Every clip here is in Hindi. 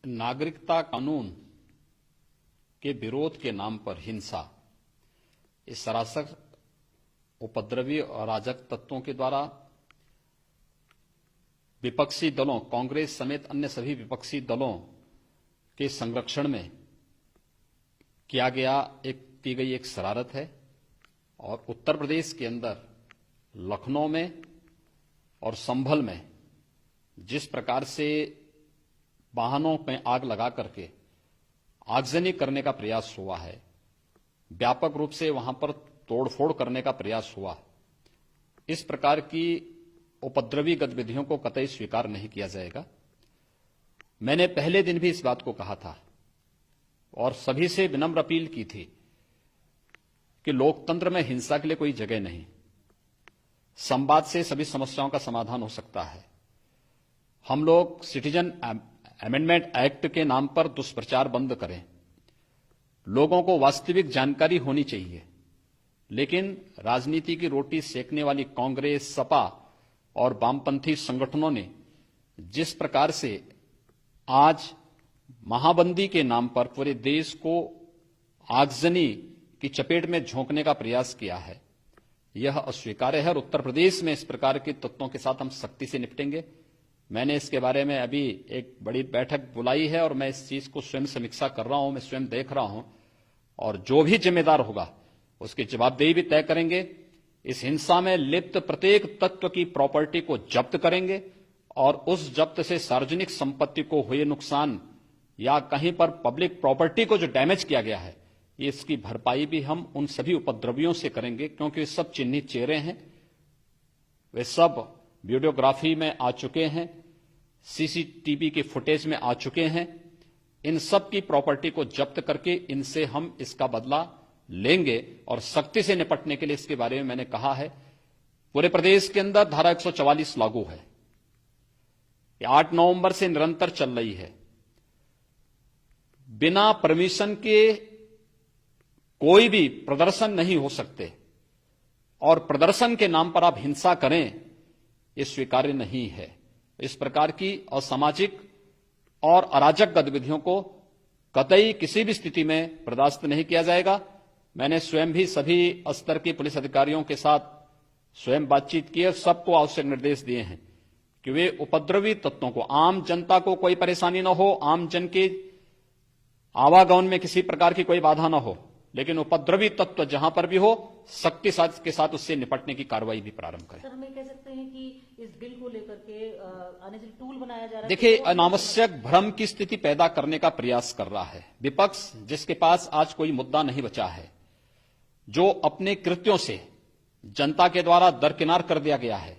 नागरिकता कानून के विरोध के नाम पर हिंसा, इस सरासर उपद्रवी और अराजक तत्वों के द्वारा विपक्षी दलों, कांग्रेस समेत अन्य सभी विपक्षी दलों के संरक्षण में की गई एक शरारत है। और उत्तर प्रदेश के अंदर लखनऊ में और संभल में जिस प्रकार से वाहनों में आग लगा करके आगजनी करने का प्रयास हुआ है, व्यापक रूप से वहां पर तोड़फोड़ करने का प्रयास हुआ, इस प्रकार की उपद्रवी गतिविधियों को कतई स्वीकार नहीं किया जाएगा। मैंने पहले दिन भी इस बात को कहा था और सभी से विनम्र अपील की थी कि लोकतंत्र में हिंसा के लिए कोई जगह नहीं, संवाद से सभी समस्याओं का समाधान हो सकता है। हम लोग सिटीजन अमेंडमेंट एक्ट के नाम पर दुष्प्रचार बंद करें, लोगों को वास्तविक जानकारी होनी चाहिए। लेकिन राजनीति की रोटी सेकने वाली कांग्रेस, सपा और वामपंथी संगठनों ने जिस प्रकार से आज महाबंदी के नाम पर पूरे देश को आगजनी की चपेट में झोंकने का प्रयास किया है, यह अस्वीकार्य है। और उत्तर प्रदेश में इस प्रकार के तत्वों के साथ हम सख्ती से निपटेंगे। मैंने इसके बारे में अभी एक बड़ी बैठक बुलाई है और मैं इस चीज को स्वयं समीक्षा कर रहा हूं, मैं स्वयं देख रहा हूं, और जो भी जिम्मेदार होगा उसकी जवाबदेही भी तय करेंगे। इस हिंसा में लिप्त प्रत्येक तत्व की प्रॉपर्टी को जब्त करेंगे और उस जब्त से सार्वजनिक संपत्ति को हुए नुकसान या कहीं पर पब्लिक प्रॉपर्टी को जो डैमेज किया गया है, इसकी भरपाई भी हम उन सभी उपद्रवियों से करेंगे, क्योंकि वे सब चिन्हित चेहरे हैं, वे सब वीडियोग्राफी में आ चुके हैं, सीसीटीवी के फुटेज में आ चुके हैं। इन सब की प्रॉपर्टी को जब्त करके इनसे हम इसका बदला लेंगे और सख्ती से निपटने के लिए इसके बारे में मैंने कहा है। पूरे प्रदेश के अंदर धारा 144 लागू है, 8 नवंबर से निरंतर चल रही है। बिना परमिशन के कोई भी प्रदर्शन नहीं हो सकते और प्रदर्शन के नाम पर आप हिंसा करें, यह स्वीकार्य नहीं है। इस प्रकार की असामाजिक और अराजक गतिविधियों को कतई किसी भी स्थिति में बर्दाश्त नहीं किया जाएगा। मैंने स्वयं भी सभी स्तर के पुलिस अधिकारियों के साथ स्वयं बातचीत की और सबको आवश्यक निर्देश दिए हैं कि वे उपद्रवी तत्वों को, आम जनता को कोई परेशानी न हो, आम जन के आवागमन में किसी प्रकार की कोई बाधा न हो, लेकिन उपद्रवी तत्व जहां पर भी हो, सख्ती के साथ उससे निपटने की कार्रवाई भी प्रारंभ करें। सर, हम ये कह सकते हैं कि इस बिल को लेकर के आने से टूल बनाया जा रहा है। देखिए, अनावश्यक भ्रम की स्थिति पैदा करने का प्रयास कर रहा है विपक्ष, जिसके पास आज कोई मुद्दा नहीं बचा है, जो अपने कृत्यों से जनता के द्वारा दरकिनार कर दिया गया है।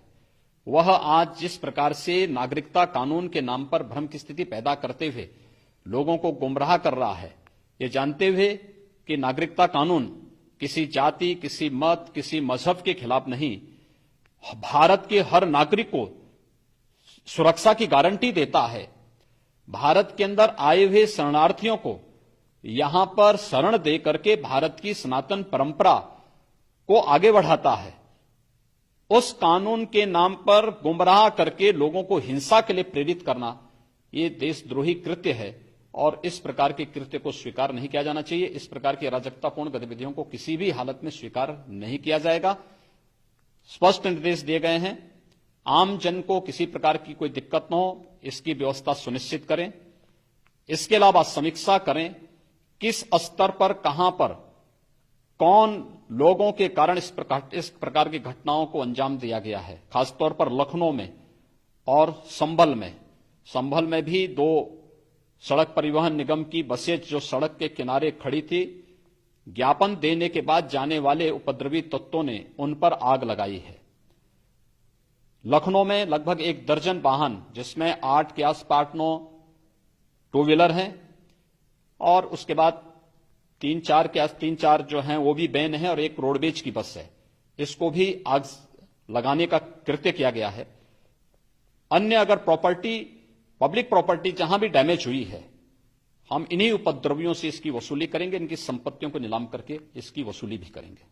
वह आज जिस प्रकार से नागरिकता कानून के नाम पर भ्रम की स्थिति पैदा करते हुए लोगों को गुमराह कर रहा है, ये जानते हुए कि नागरिकता कानून किसी जाति, किसी मत, किसी मजहब के खिलाफ नहीं, भारत के हर नागरिक को सुरक्षा की गारंटी देता है। भारत के अंदर आए हुए शरणार्थियों को यहां पर शरण दे करके भारत की सनातन परंपरा को आगे बढ़ाता है। उस कानून के नाम पर गुमराह करके लोगों को हिंसा के लिए प्रेरित करना, ये देशद्रोही कृत्य है और इस प्रकार के कृत्य को स्वीकार नहीं किया जाना चाहिए। इस प्रकार की अराजकतापूर्ण गतिविधियों को किसी भी हालत में स्वीकार नहीं किया जाएगा। स्पष्ट निर्देश दिए गए हैं, आम जन को किसी प्रकार की कोई दिक्कत न हो, इसकी व्यवस्था सुनिश्चित करें। इसके अलावा समीक्षा करें किस स्तर पर, कहां पर, कौन लोगों के कारण इस प्रकार की घटनाओं को अंजाम दिया गया है। खासतौर पर लखनऊ में और संभल में भी 2 सड़क परिवहन निगम की बसें जो सड़क के किनारे खड़ी थी, ज्ञापन देने के बाद जाने वाले उपद्रवी तत्वों ने उन पर आग लगाई है। लखनऊ में लगभग 1 दर्जन वाहन, जिसमें 8 के आसपास 9 टू व्हीलर हैं और उसके बाद 3-4 जो हैं वो भी वैन है और 1 रोडवेज की बस है, इसको भी आग लगाने का कृत्य किया गया है। अन्य अगर पब्लिक प्रॉपर्टी जहां भी डैमेज हुई है, हम इन्हीं उपद्रवियों से इसकी वसूली करेंगे, इनकी संपत्तियों को नीलाम करके इसकी वसूली भी करेंगे।